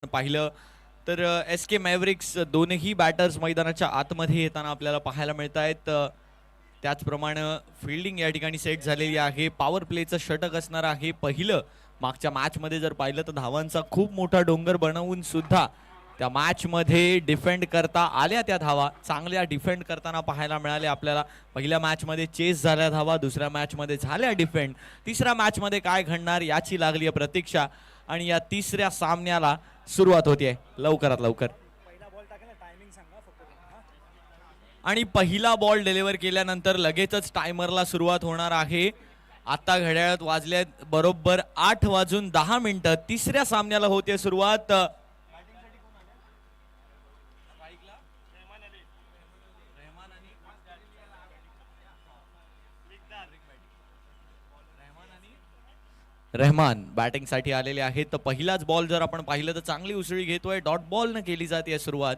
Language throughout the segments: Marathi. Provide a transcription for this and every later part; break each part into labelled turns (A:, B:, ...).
A: पाहिलं तर SK मॅव्हरिक्स दोनही बॅटर्स मैदानाच्या आतमध्ये येताना आपल्याला पाहायला मिळत आहेत. त्याचप्रमाणे फिल्डिंग या ठिकाणी सेट झालेली आहे. पॉवर प्लेचं षटक असणार आहे पहिलं. मागच्या मॅचमध्ये जर पाहिलं तर धावांचा खूप मोठा डोंगर बनवून सुद्धा त्या मॅचमध्ये डिफेंड करता आल्या. त्या धावा चांगल्या डिफेंड करताना पाहायला मिळाल्या आपल्याला. पहिल्या मॅचमध्ये चेस झाल्या धावा, दुसऱ्या मॅचमध्ये झाल्या डिफेंड. तिसऱ्या मॅचमध्ये काय घडणार याची लागली आहे प्रतीक्षा आणि या तिसऱ्या सामन्याला सुरुवात होते लवकरात लवकर. आणि पहिला बॉल डिलिव्हर केल्यानंतर लगेचच टायमरला सुरुवात होणार आहे. आता घड्याळात वाजल्यात बरोबर 8:10 तिसऱ्या सामन्याला होते सुरुवात. रहमान बॅटिंग साठी आलेले आहेत. तर पहिलाच बॉल जर आपण पाहिलं तर चांगली उसळी घेतोय. डॉट बॉल न केली जाते सुरुवात.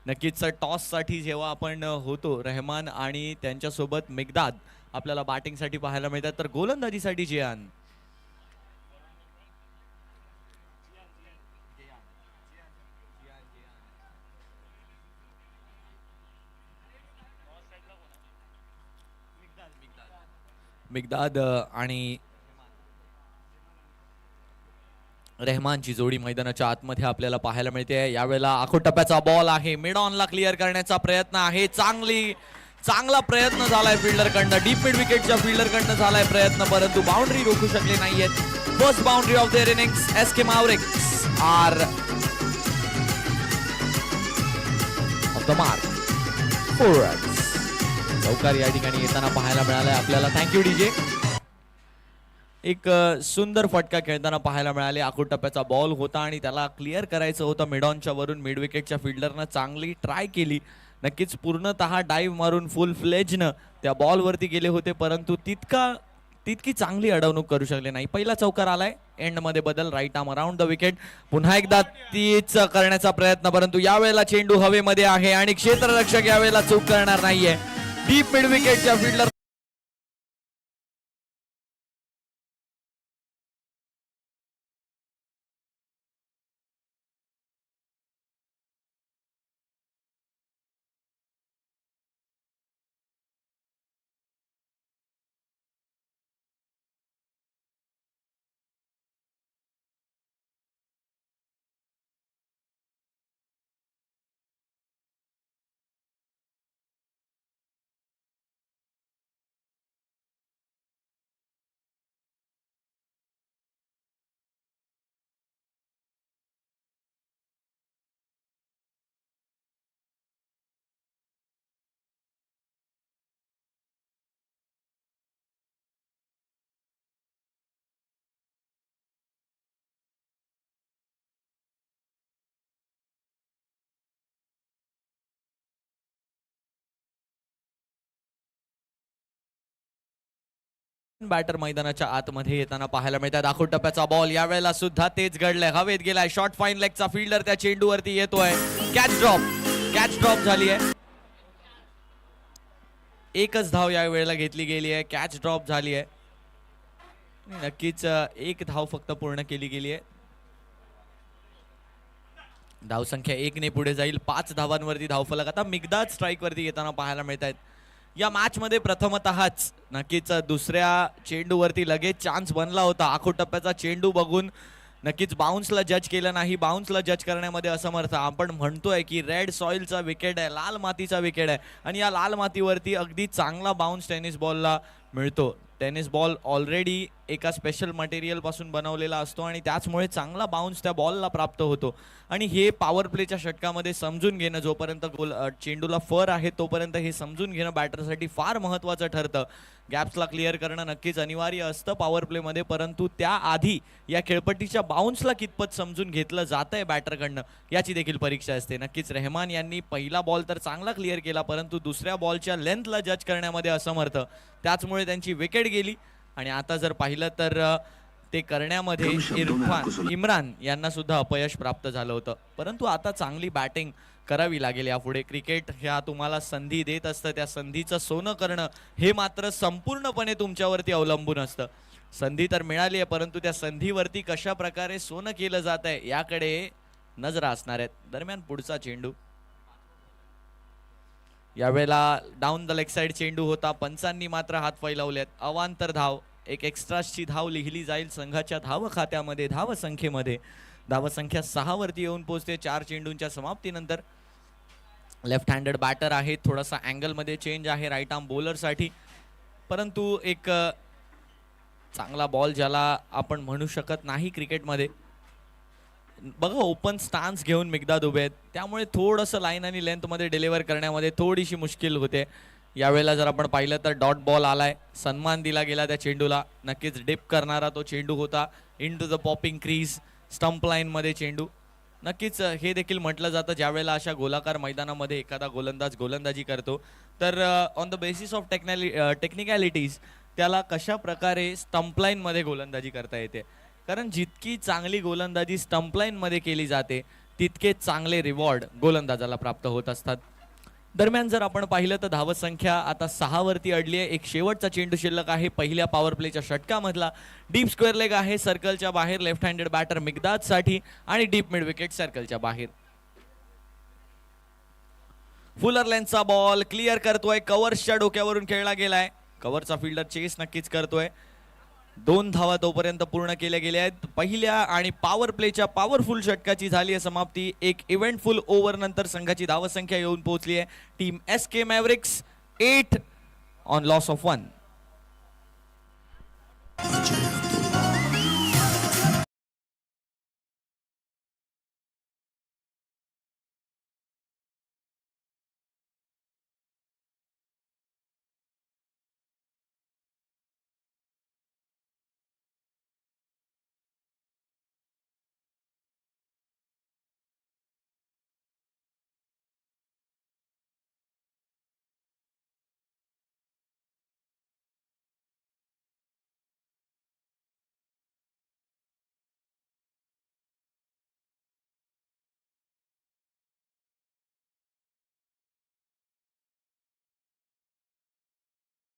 A: नक्कीच टॉस साठी जेव्हा आपण होतो रहमान आणि त्यांच्यासोबत मिगदाद आपल्याला बॅटिंग साठी पाहायला मिळतात. तर गोलंदाजीसाठी जियान मिगदाद आणि रहमानची जोडी मैदानाच्या आतमध्ये आपल्याला पाहायला मिळते. यावेळेला आखो टप्प्याचा बॉल आहे. मिड ऑनला क्लिअर करण्याचा प्रयत्न आहे. चांगला प्रयत्न झालाय फिल्डरकडनं. डीप मिड विकेटच्या फिल्डरकडनं झालाय प्रयत्न, परंतु बाउंड्री रोखू शकले नाहीयेत. First boundary of their innings. SK mavericks are off the mark. 4 runs चौकार या ठिकाणी येताना पाहायला मिळालाय आपल्याला. Thank you DJ. एक सुंदर फटका खेळताना पाहायला मिळाले. आखो टप्प्याचा बॉल होता आणि त्याला क्लिअर करायचं होतं मिडॉनच्या वरून. मिड विकेटच्या फिल्डरनं चांगली ट्राय केली. नक्कीच पूर्णतः डाईव्ह मारून फुल फ्लेजनं त्या बॉलवरती गेले होते, परंतु तितकी चांगली अडवणूक करू शकले नाही. पहिला चौकार आलाय. एंडमध्ये बदल. Right arm around the wicket. पुन्हा एकदा तीच करण्याचा प्रयत्न, परंतु यावेळेला चेंडू हवेमध्ये आहे आणि क्षेत्ररक्षक यावेळेला चूक करणार नाहीये. डीप मिड विकेटच्या फिल्डर बॅटर मैदानाच्या आतमध्ये येताना पाहायला मिळतात. आखो टप्प्याचा बॉल यावेळेला सुद्धा तेच घडलंय. हवेत गेलाय. शॉर्ट फाईन लेगचा फिल्डर त्या चेंडूवरती येतोय. कॅच ड्रॉप झाली आहे. एकच धाव या वेळेला घेतली गेली आहे. कॅच ड्रॉप झाली आहे. नक्कीच एक धाव फक्त पूर्ण केली गेली आहे. धावसंख्या 1 ने पुढे जाईल. 5 धावांवरती धावफलक. आता मिगदाद स्ट्राईक वरती येताना पाहायला मिळत आहेत. या मॅच मध्ये प्रथमतःच नक्कीच दुसऱ्या चेंडूवरती लगेच चान्स बनला होता. आखो टप्प्याचा चेंडू बघून नक्कीच बाउन्सला जज केलं नाही. बाउन्सला जज करण्यामध्ये असमर्थ. आपण म्हणतोय की रेड सॉइलचा विकेट आहे, लाल मातीचा विकेट आहे आणि या लाल मातीवरती अगदी चांगला बाउन्स टेनिस बॉलला मिळतो. टेनिस बॉल ऑलरेडी एका स्पेशल मटेरियल पासून बनवलेला असतो आणि त्याचमुळे चांगला बाउन्स त्या बॉलला प्राप्त होतो. आणि हे पॉवर प्लेच्या षटकामध्ये समजून घेणं, जोपर्यंत चेंडूला फर आहे तोपर्यंत हे समजून घेणं बॅटरसाठी फार महत्त्वाचं ठरतं. गॅप्सला क्लिअर करणं नक्कीच अनिवार्य असतं पॉवर प्लेमध्ये, परंतु त्याआधी या खेळपट्टीच्या बाउन्सला कितपत समजून घेतलं जातंय बॅटरकडनं याची देखील परीक्षा असते. नक्कीच रहमान यांनी पहिला बॉल तर चांगला क्लिअर केला, परंतु दुसऱ्या बॉलच्या लेंथला जज करण्यामध्ये असमर्थ. त्याचमुळे त्यांची विकेट गेली. आणि आता जर पाहिलं तर ते करण्यामध्ये इम्रान यांना सुद्धा अपयश प्राप्त झालं होतं. परंतु आता चांगली बॅटिंग करावी लागेल यापुढे. क्रिकेट ह्या तुम्हाला संधी देत असतं, त्या संधीचं सोनं करणं हे मात्र संपूर्णपणे तुमच्यावरती अवलंबून असतं. संधी तर मिळाली आहे, परंतु त्या संधीवरती कशा प्रकारे सोनं केलं जात आहे याकडे नजरा असणार आहेत. दरम्यान पुढचा चेंडू यावेळेला डाऊन द लेग साइड चेंडू होता. पंचांनी मात्र हात फैलावलेत. अवांतर धाव, एक एक्स्ट्राची धाव लिहिली जाईल संघाच्या धाव खात्यामध्ये. धाव संख्येमध्ये धावसंख्या 6 वरती येऊन पोहोचते 4 चेंडूंच्या समाप्तीनंतर. लेफ्ट हँडेड बॅटर आहे, थोडासा अँगल मध्ये चेंज आहे राईट आर्म बॉलर साठी, परंतु एक चांगला बॉल ज्याला आपण म्हणू शकत नाही क्रिकेटमध्ये. बघा ओपन स्टान्स घेऊन मिगदाद उभे आहेत, त्यामुळे थोडंसं लाईन आणि लेंथ मध्ये डिलिव्हर करण्यामध्ये थोडीशी मुश्किल होते. यावेळेला जर आपण पाहिलं तर डॉट बॉल आलाय, सन्मान दिला गेला त्या चेंडूला. नक्कीच डिप करणारा तो चेंडू होता. Into the popping crease, stump line मध्ये चेंडू. नक्कीच हे देखील म्हटलं जातं ज्यावेळेला अशा गोलाकार मैदानामध्ये एखादा गोलंदाज गोलंदाजी करतो तर on the basis of technicalities त्याला कशा प्रकारे स्टंप लाईन मध्ये गोलंदाजी करता येते. कारण जितकी चांगली गोलंदाजी स्टंप लाईन मध्ये केली जाते तितके चांगले रिवॉर्ड गोलंदाजाला प्राप्त होत असतात. दरम्यान जर आपण पाहिलं तर धावसंख्या आता 6 वरती अडली आहे. एक शेवटचा चेंडू शिल्लक आहे पहिल्या पॉवर प्लेच्या षटकामधला. डीप स्क्वेअर लेग आहे सर्कलच्या बाहेर लेफ्ट हँडेड बॅटर मिगदाद साठी आणि डीप मिड विकेट सर्कलच्या बाहेर. फुलर लेन्सचा बॉल क्लिअर करतोय, कव्हर्सच्या डोक्यावरून खेळला गेलाय. कव्हरचा फिल्डर चेस नक्कीच करतोय. 2 धावा तोपर्यंत पूर्ण केल्या गेल्या आहेत. पहिल्या आणि पॉवर प्लेच्या पॉवरफुल षटकाची झाली आहे समाप्ती. एक इव्हेंटफुल ओव्हर नंतर संघाची धावसंख्या येऊन पोहोचली आहे. Team SK मॅव्रिक्स 8 on loss of 1.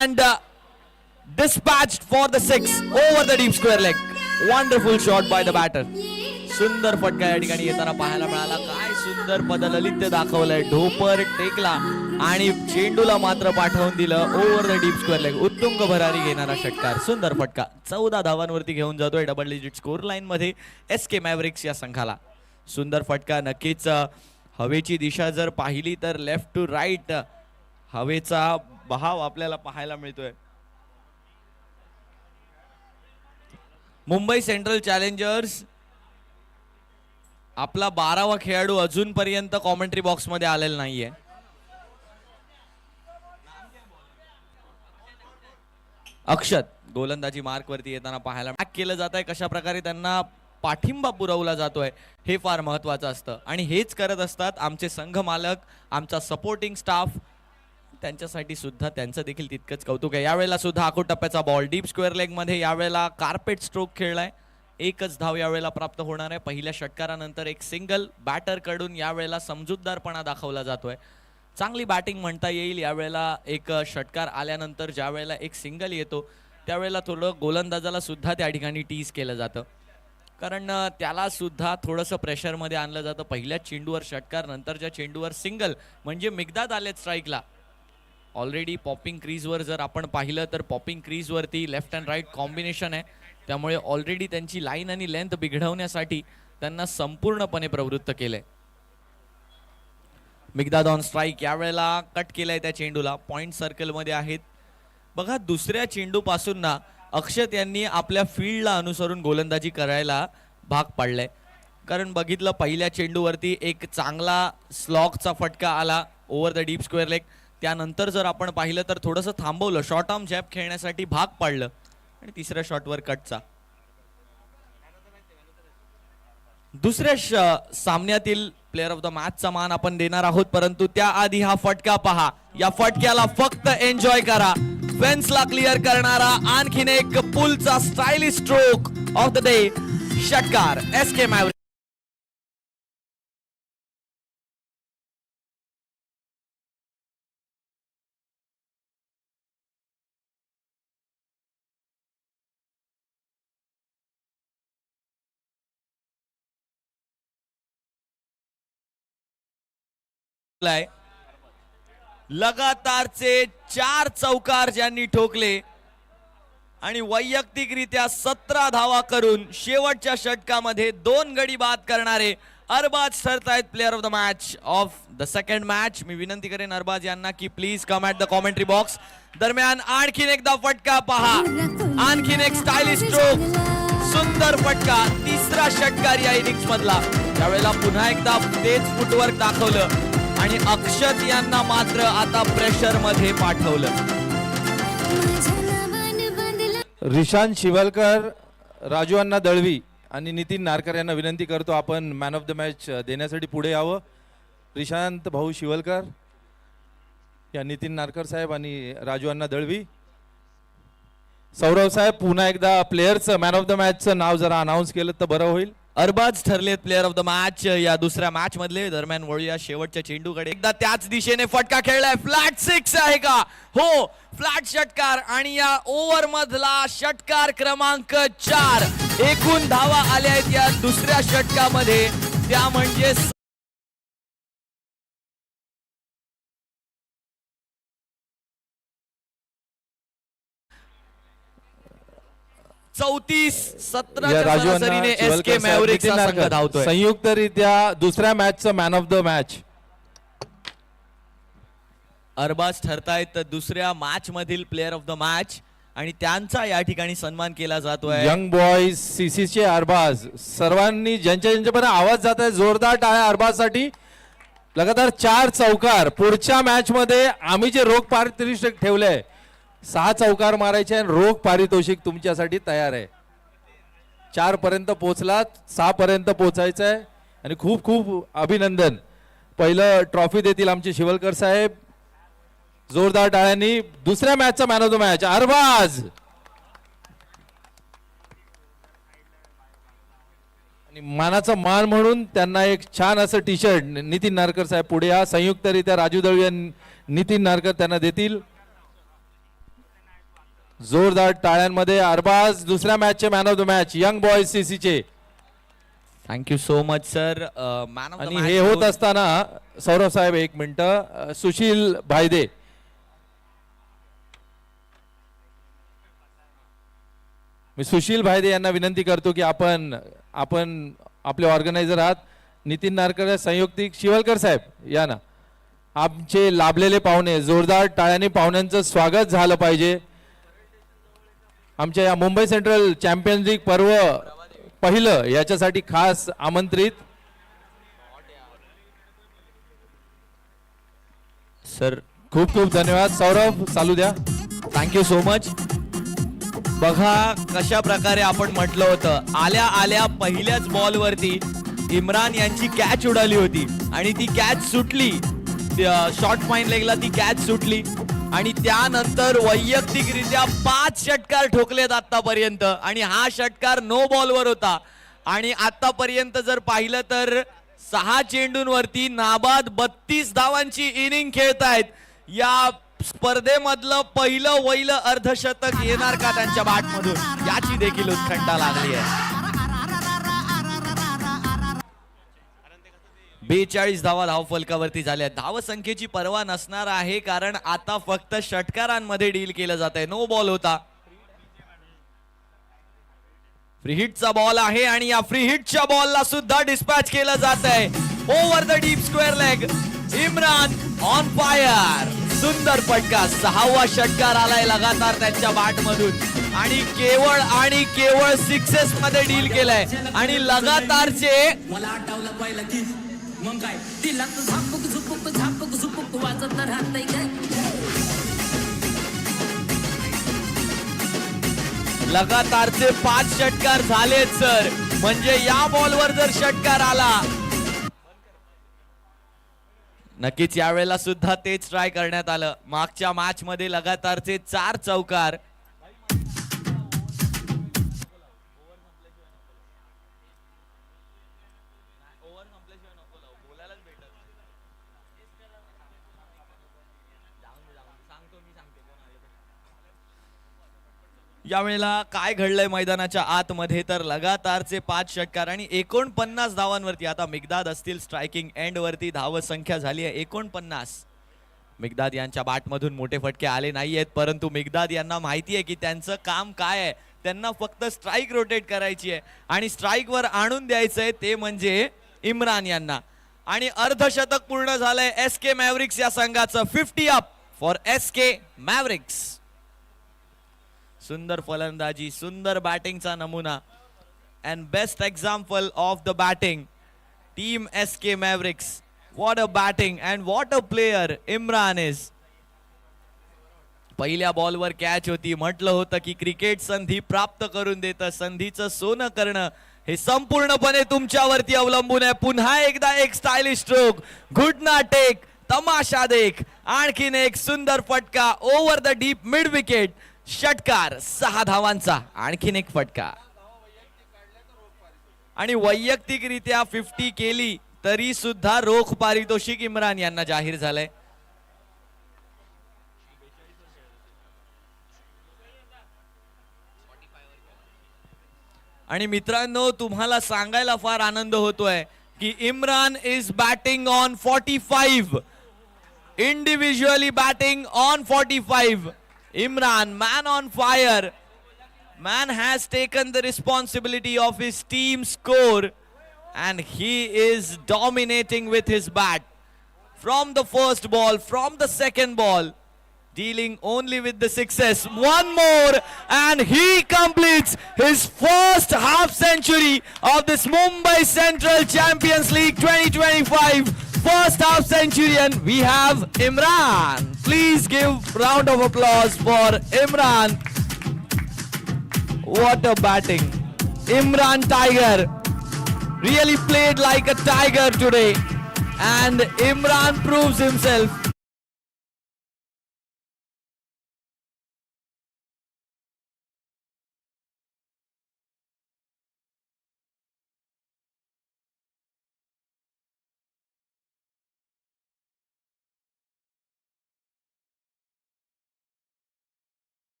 A: And dispatched for the 6 over the deep square leg. Wonderful shot by the batter. सुंदर फटका या ठिकाणी येताना पाहायला मिळाला. काय सुंदर पदललित्य दाखवलंय. ढोपर टेकला आणि चेंडूला मात्र पाठवून दिलं over the deep square leg. उत्तुंग भरारी घेणारा षटकार, सुंदर फटका. 14 धावांवरती घेऊन जातोय डबल डिजिट स्कोर लाईन मध्ये SK मॅव्रिक्स या संघाला. सुंदर फटका. नक्कीच हवेची दिशा जर पाहिली तर लेफ्ट टू राईट हवेचा बहाव आपल्याला पाहायला मिळतोय. मुंबई सेंट्रल चॅलेंजर्स आपला 12वा खेळाडू अजूनपर्यंत कॉमेंट्री बॉक्स मध्ये आलेला नाहीये. अक्षत गोलंदाजी मार्क वरती येताना पाहायला केलं जात आहे. कशा प्रकारे त्यांना पाठिंबा पुरवला जातोय हे फार महत्वाचं असतं आणि हेच करत असतात आमचे संघ मालक, आमचा सपोर्टिंग स्टाफ. त्यांच्यासाठी सुद्धा त्यांचं देखील तितकंच कौतुक आहे. यावेळेला सुद्धा आखूड टप्प्याचा बॉल डीप स्क्वेअर लेग मध्ये. यावेळेला कार्पेट स्ट्रोक खेळलाय. एकच धाव यावेळेला प्राप्त होणार आहे. पहिल्या षटकारानंतर एक सिंगल बॅटर कडून यावेळेला समजूतदारपणा दाखवला जातोय. चांगली बॅटिंग म्हणता येईल. यावेळेला एक षटकार आल्यानंतर ज्या वेळेला एक सिंगल येतो त्यावेळेला थोडं गोलंदाजाला सुद्धा त्या ठिकाणी टीज केलं जातं, कारण त्याला सुद्धा थोडंसं प्रेशरमध्ये आणलं जातं. पहिल्या चेंडूवर षटकार, नंतरच्या चेंडूवर सिंगल, म्हणजे मिगदाद आलेत स्ट्राईकला. ऑलरेडी पॉपिंग क्रीजवर जर आपण पाहिलं तर पॉपिंग क्रीजवरती लेफ्ट अँड राईट कॉम्बिनेशन आहे, त्यामुळे ऑलरेडी त्यांची लाईन आणि लेंथ बिघडवण्यासाठी त्यांना संपूर्णपणे प्रवृत्त केलंय. मिगदाद ऑन स्ट्राईक. यावेळेला कट केलाय त्या चेंडूला. पॉइंट सर्कलमध्ये आहेत. बघा दुसऱ्या चेंडू पासून ना अक्षत यांनी आपल्या फील्डला अनुसरून गोलंदाजी करायला भाग पाडलाय, कारण बघितलं पहिल्या चेंडूवरती एक चांगला स्लॉगचा फटका आला over the deep square leg. त्यानंतर जर आपण पाहिलं तर थोडंसं थांबवलं, शॉर्ट आर्म जॅब खेळण्यासाठी भाग पाडलं आणि तिसऱ्या शॉटवर कटचा. दुसऱ्या सामन्यातील प्लेअर ऑफ द मॅचचा मान आपण देणार आहोत, परंतु त्याआधी हा फटका पहा. या फटक्याला फक्त एन्जॉय करा. फेन्सला क्लिअर करणारा आणखीन एक पुलचा stylish stroke of the day. षटकार SK मॅव्रिक्स. लगातारचे 4 चौकार ज्यांनी ठोकले आणि वैयक्तिकरित्या 17 धावा करून शेवटच्या षटकामध्ये 2 गडी बाद करणारे अरबाज ठरतायत player of the match of the second match. मी विनंती करेन अरबाज यांना की please come at the commentary box. दरम्यान आणखीन एकदा फटका पहा, आणखीन एक स्टायलिश स्ट्रोक, सुंदर फटका, तिसरा षटकार या इनिंग्स मधला. त्यावेळेला पुन्हा एकदा तेच फुटवर्क दाखवलं आणि अक्षत यांना मात्र आता प्रेशर मध्ये पाठवलं.
B: रिशांत शिवलकर, राजू अण्णा दळवी आणि नितीन नारकर यांना विनंती करतो आपण मॅन ऑफ द मॅच देण्यासाठी पुढे यावं. रिशांत भाऊ शिवलकर, या नितीन नारकर साहेब आणि राजू अण्णा दळवी. सौरव साहेब, पुन्हा एकदा प्लेयरचं मॅन ऑफ द मॅचचं नाव जरा अनाऊन्स केलं तर बरं होईल.
A: अरबाज ठरलेत प्लेअर ऑफ द मॅच या दुसऱ्या मॅच मधले. दरम्यान वळूया शेवटच्या चेंडूकडे. एकदा त्याच दिशेने फटका खेळलाय, फ्लॅट 6 आहे का? हो, फ्लॅट षटकार आणि या ओव्हर मधला षटकार क्रमांक 4. एकूण धावा आल्या आहेत या दुसऱ्या षटकामध्ये, त्या म्हणजे 34-17 सरासरीने एसके मॅव्हरिक्सचा संघ धावतोय.
B: संयुक्तरित्या दुसऱ्या मॅचचं man of the match
A: Arbaz ठरतायत दुसऱ्या मॅच मधील प्लेअर ऑफ द मॅच आणि त्यांचा या ठिकाणी सन्मान केला जातोय.
B: यंग बॉयज सीसीचे अरबाज. सर्वांनी ज्यांच्या ज्यांच्यापर्यंत आवाज जात आहे जोरदार टाळ्या अरबाजसाठी. लगातार 4 चौकार. पुढच्या मॅच मध्ये आम्ही जे रोख पारितोषिक ठेवलंय 6 चौकार मारायचे आणि रोख पारितोषिक तुमच्यासाठी तयार आहे. 4 पर्यंत पोहोचलात, 6 पर्यंत पोहोचायचं आहे आणि खूप खूप अभिनंदन. पहिलं ट्रॉफी देतील आमचे शिवलकर साहेब. जोरदार टाळ्यांनी दुसऱ्या मॅचचा man of the match Arbaaz. आणि मानाचा मान म्हणून त्यांना एक छान असं टी शर्ट नितीन नारकर साहेब पुढे या. संयुक्तरित्या राजू दळवी आणि नितीन नारकर त्यांना देतील. जोरदार टाळ्यांमध्ये अरबाज दुसऱ्या मॅचचे man of the match young boys सीसीचे.
A: Thank you so much sir. Man of the
B: आणि
A: मॅच
B: हे होत असताना सौरभ साहेब एक मिनिट, सुशील भायदे. मी सुशील भायदे यांना विनंती करतो की आपण आपले ऑर्गनायझर आहात. नितीन नारकर, संयुक्तिक शिवलकर साहेब या ना. आमचे लाभलेले पाहुणे, जोरदार टाळ्यांनी पाहुण्यांचं स्वागत झालं पाहिजे. आमच्या या मुंबई सेंट्रल चॅम्पियन्स लीग पर्व पहिलं याच्यासाठी खास आमंत्रित
A: सर.
B: खूप खूप धन्यवाद. सौरभ चालू द्या.
A: Thank you so much. बघा कशा प्रकारे आपण म्हटलं होतं, आल्या आल्या पहिल्याच बॉल वरती इम्रान यांची कॅच उडाली होती आणि ती कॅच सुटली. शॉर्ट फाईन लेगला ती कॅच सुटली आणि त्यानंतर वैयक्तिकरित्या 5 षटकार ठोकलेत आतापर्यंत आणि हा षटकार नो बॉलवर होता. आणि आतापर्यंत जर पाहिलं तर 6 चेंडूंवरती नाबाद 32 धावांची इनिंग खेळतायत. या स्पर्धेमधलं पहिलं वैलं अर्धशतक येणार का त्यांच्या बॅटमधून, याची देखील उत्कंठा लागली आहे. 42 धावा धावफलकावरती झाल्या. धावसंख्येची पर्वा नसणार आहे कारण आता फक्त षटकारांमध्ये डील केलं जात आहे. नो बॉल होता. फ्री हिटचा बॉल आहे आणि या फ्री हिटच्या बॉलला सुद्धा डिस्पॅच केलं जात आहे. Over the deep square leg. Imran on fire. सुंदर फटका. 6वा षटकार आलाय लगातार त्यांच्या बॅटमधून आणि केवळ 6 मध्ये डील केलंय आणि लगातारचे
C: मला आठवलं पाहिलं की मग काय तिला झापक झुपक झापक झुपक वाजत राहतंय काय.
A: लगातारचे 5 षटकार झालेत सर. म्हणजे या बॉलवर जर षटकार आला नक्कीच यावेळेला सुद्धा तेच ट्राय करण्यात आलं. मागच्या मॅच मध्ये लगातारचे 4 चौकार. यावेळेला काय घडलंय मैदानाच्या आतमध्ये तर लगातारचे 5 षटकार आणि 49 धावांवरती आता मिगदाद असतील स्ट्रायकिंग एंड वरती धाव संख्या झाली आहे 49. मिगदाद यांच्या बॅटमधून मोठे फटके आले नाहीयेत परंतु मिगदाद यांना माहिती आहे की त्यांचं काम काय आहे. त्यांना फक्त स्ट्राईक रोटेट करायची आहे आणि स्ट्राईक वर आणून द्यायचंय ते म्हणजे इम्रान यांना. आणि अर्धशतक पूर्ण झालंय SK मॅव्रिक्स या संघाचं. 50 अप फॉर SK मॅव्रिक्स. सुंदर फलंदाजी, सुंदर बॅटिंगचा नमुना and best example of the batting team SK Mavericks. What a batting and what a player Imran is. पहिल्या बॉलवर कॅच होती. म्हटलं होतं की क्रिकेट संधी प्राप्त करून देतं. संधीचं सोनं करणं हे संपूर्णपणे तुमच्यावरती अवलंबून आहे. पुन्हा एकदा एक स्टायलिश स्ट्रोक, घुटना टेक, तमाशा देख. आणखीन एक सुंदर फटका over the deep mid wicket. षटकार 6 धावांचा. आणखीन एक फटका आणि वैयक्तिकरित्या 50 केली तरी सुद्धा रोख पारितोषिक इम्रान यांना जाहीर झालंय. आणि मित्रांनो तुम्हाला सांगायला फार आनंद होतोय की Imran is batting on 45. Individually batting on 45. Imran, man on fire. Man has taken the responsibility of his team score and he is dominating with his bat. From the first ball, from the second ball, dealing only with the sixes. One more and he completes his first half century of this Mumbai Central Champions League 2025. First half century and we have Imran. Please give round of applause for Imran. What a batting. Imran Tiger really played like a tiger today and Imran proves himself.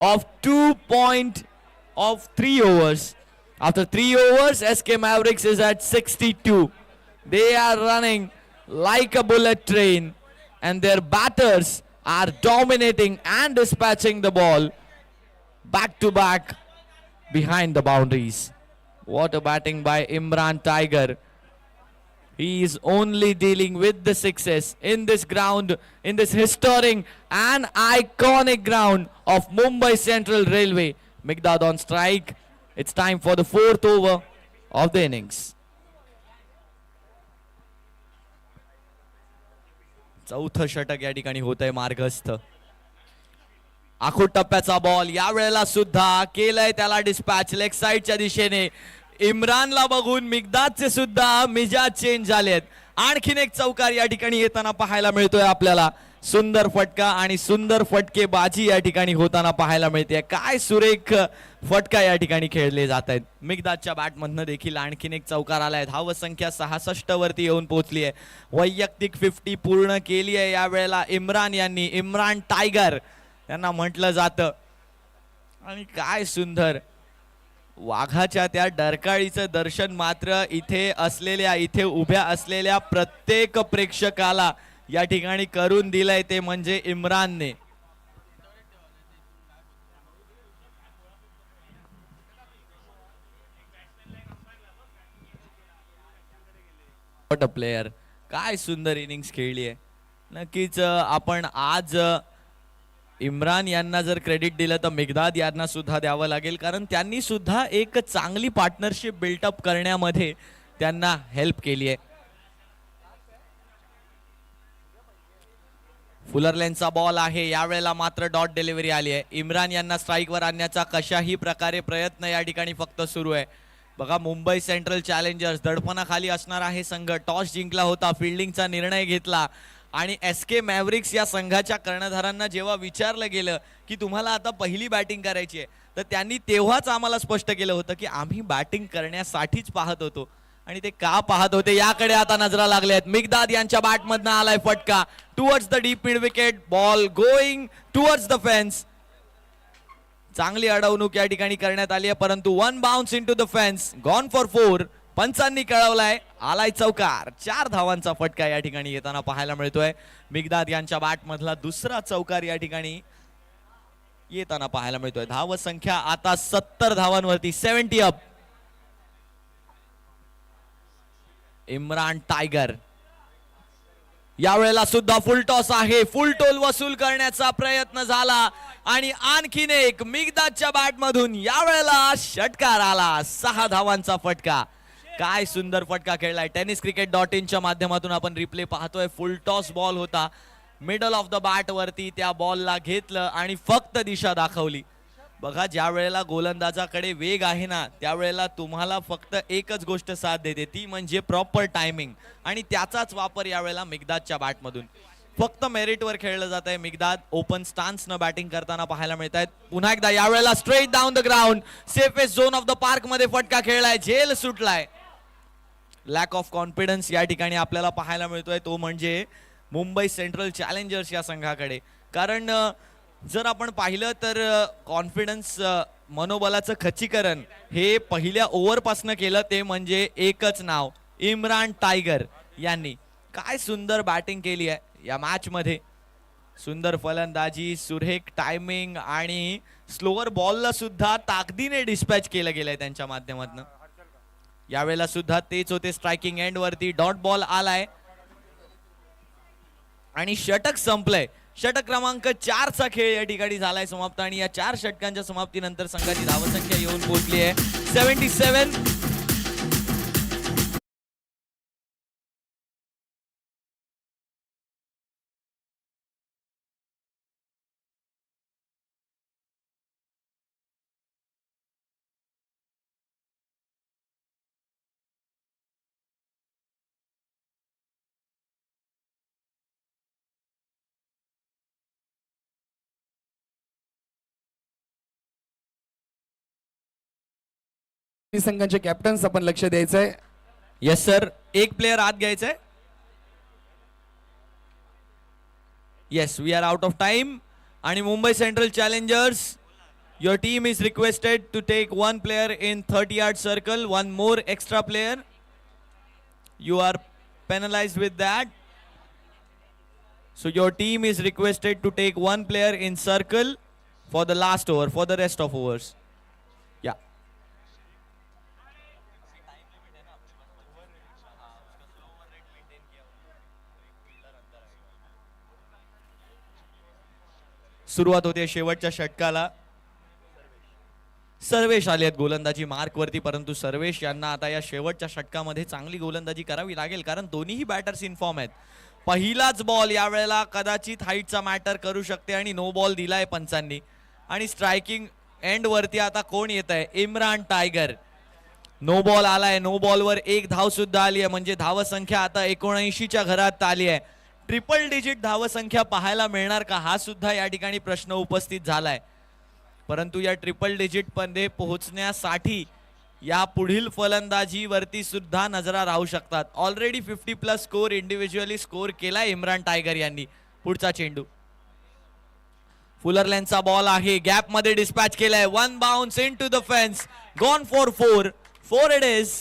A: Of 2.3 overs. After 3 overs, SK Mavericks is at 62. They are running like a bullet train and their batters are dominating and dispatching the ball back to back behind the boundaries. What a batting by Imran Tiger. He is only dealing with the sixes in this ground, in this historic and iconic ground of Mumbai Central Railway. Migdad on strike. It's time for the 4th over of the innings. चौथं षटक या ठिकाणी होतंय मार्गस्थ. आखूड टप्प्याचा बॉल या वेळेला सुद्धा केलंय त्याला डिस्पॅच लेग साइडच्या दिशेने. इम्रानला बघून मिगदादचे सुद्धा मिजाज चेंज झालेत. आणखीन एक चौकार या ठिकाणी येताना पाहायला मिळतोय आपल्याला. सुंदर फटका आणि सुंदर फटकेबाजी या ठिकाणी होताना पाहायला मिळते. काय सुरेख फटका या ठिकाणी खेळले जात आहेत. मिगदादच्या बॅटमधनं देखील आणखीन एक चौकार आलाय. धाव संख्या 66 वरती येऊन पोहोचली आहे. वैयक्तिक 50 पूर्ण केली आहे या वेळेला इम्रान यांनी. इम्रान टायगर यांना म्हटलं जातं. आणि काय सुंदर वाघाच्या त्या डरकाळीचं दर्शन मात्र इथे उभ्या असलेल्या प्रत्येक प्रेक्षकाला या ठिकाणी करून दिलंय ते म्हणजे इम्रानने. What a player. काय सुंदर इनिंग्स खेळली आहे. नक्कीच आपण आज इम्रान यांना जर क्रेडिट दिलं तर मिगदाद यांना सुद्धा द्यावं लागेल कारण त्यांनी सुद्धा एक चांगली पार्टनरशिप बिल्टअप करण्यामध्ये त्यांना हेल्प केली आहे. फुलरलेनचा बॉल आहे. यावेळेला मात्र डॉट डिलिव्हरी आली आहे. इम्रान यांना स्ट्राईकवर आणण्याचा कशाही प्रकारे प्रयत्न या ठिकाणी फक्त सुरू आहे. बघा मुंबई सेंट्रल चॅलेंजर्स दडपणाखाली असणार आहे संघ. टॉस जिंकला होता, फिल्डिंगचा निर्णय घेतला आणि SK मॅव्रिक्स या संघाच्या कर्णधारांना जेव्हा विचारलं गेलं की तुम्हाला आता पहिली बॅटिंग करायची आहे तर त्यांनी तेव्हाच आम्हाला स्पष्ट केलं होतं की आम्ही बॅटिंग करण्यासाठीच पाहत होतो आणि ते का पाहत होते याकडे आता नजरा लागल्या आहेत. मिगदाद यांच्या बॅटमधनं आलाय फटका towards the deep mid wicket. Ball going towards the fence. चांगली अडवणूक या ठिकाणी करण्यात आली आहे, परंतु one bounce into the fence. Gone for 4. पंचांनी कळवलाय आलाय चौकार. 4 धावांचा फटका या ठिकाणी येताना पाहायला मिळतोय. मिगदाद यांच्या बॅट मधला दुसरा चौकार या ठिकाणी येताना पाहायला मिळतोय. धाव संख्या आता 70 धावांवरती. 70 अप. इम्रान टायगर यावेळेला सुद्धा फुल टॉस आहे. फुल टोल वसूल करण्याचा प्रयत्न झाला आणि आणखीन एक मिगदादच्या बॅट मधून यावेळेला षटकार आला. 6 धावांचा फटका. काय सुंदर फटका खेळलाय. tenniscricket.in च्या माध्यमातून आपण रिप्ले पाहतोय. फुल टॉस बॉल होता. मिडल ऑफ द बॅट वरती त्या बॉलला घेतलं आणि फक्त दिशा दाखवली. बघा ज्या वेळेला गोलंदाजाकडे वेग आहे ना त्यावेळेला तुम्हाला फक्त एकच गोष्ट साथ देते, ती म्हणजे प्रॉपर टायमिंग. आणि त्याचाच वापर यावेळेला मिगदादच्या बॅटमधून फक्त मेरिटवर खेळलं जात आहे. मिगदाद ओपन स्टान्सनं बॅटिंग करताना पाहायला मिळत आहेत. पुन्हा एकदा यावेळेला straight down the ground. Safest zone of the park मध्ये फटका खेळलाय. झेल सुटलाय. लॅक ऑफ कॉन्फिडन्स या ठिकाणी आपल्याला पाहायला मिळतोय, तो म्हणजे मुंबई सेंट्रल चॅलेंजर्स या संघाकडे. कारण जर आपण पाहिलं तर कॉन्फिडन्स मनोबलाचं खच्चीकरण हे पहिल्या ओव्हरपासनं केलं, ते म्हणजे एकच नाव इम्रान टायगर यांनी. काय सुंदर बॅटिंग केली आहे या मॅच मध्ये. सुंदर फलंदाजी, सुरेख टायमिंग आणि स्लोअर बॉलला सुद्धा ताकदीने डिस्पॅच केलं गेलंय त्यांच्या माध्यमातून. यावेळेला सुद्धा तेच होते. स्ट्रायकिंग एंड वरती डॉट बॉल आलाय आणि षटक संपलंय. षटक क्रमांक 4 चा खेळ या ठिकाणी झालाय समाप्त आणि या 4 षटकांच्या समाप्तीनंतर संघाची धावसंख्या येऊन पोहोचली आहे 77.
D: संघांचे कॅप्टन्स आपण लक्ष द्यायचंय.
A: Yes sir. एक प्लेयर आत घ्यायचंय. Yes, we are out of time. आणि Mumbai central challengers, your team is requested to take 1 player in 30-yard circle, 1 more extra player. You are penalized with that. So your team is requested to take 1 player in circle for the last over, for the rest of overs. Yeah. सुरुवात होते शेवटच्या षटकाला. सर्वेश आले आहेत गोलंदाजी मार्क वरती, परंतु सर्वेश यांना आता या शेवटच्या षटकामध्ये चांगली गोलंदाजी करावी लागेल, कारण दोन्ही बॅटर्स इन फॉर्म आहेत. पहिलाच बॉल यावेळेला कदाचित हाईटचा मॅटर करू शकते आणि नो बॉल दिलाय पंचांनी. आणि स्ट्रायकिंग एंड वरती आता कोण येत आहे? इम्रान टायगर. नो बॉल आलाय. नो बॉलवर 1 धाव सुद्धा आली आहे, म्हणजे धावसंख्या आता 79च्या घरात आली आहे. ट्रिपल डिजिट धावसंख्या पाहायला मिळणार का, हा सुद्धा या ठिकाणी प्रश्न उपस्थित झालाय. परंतु या ट्रिपल डिजिट मध्ये पोहोचण्यासाठी या पुढील फलंदाजीवरती सुद्धा नजरा राहू शकतात. ऑलरेडी 50+ स्कोर इंडिव्हिज्युअली स्कोर केलाय इम्रान टायगर यांनी. पुढचा चेंडू फुलरलँडचा बॉल आहे. गॅप मध्ये डिस्पॅच केलाय. 1 bounce into the fence. Gone for 4 it is.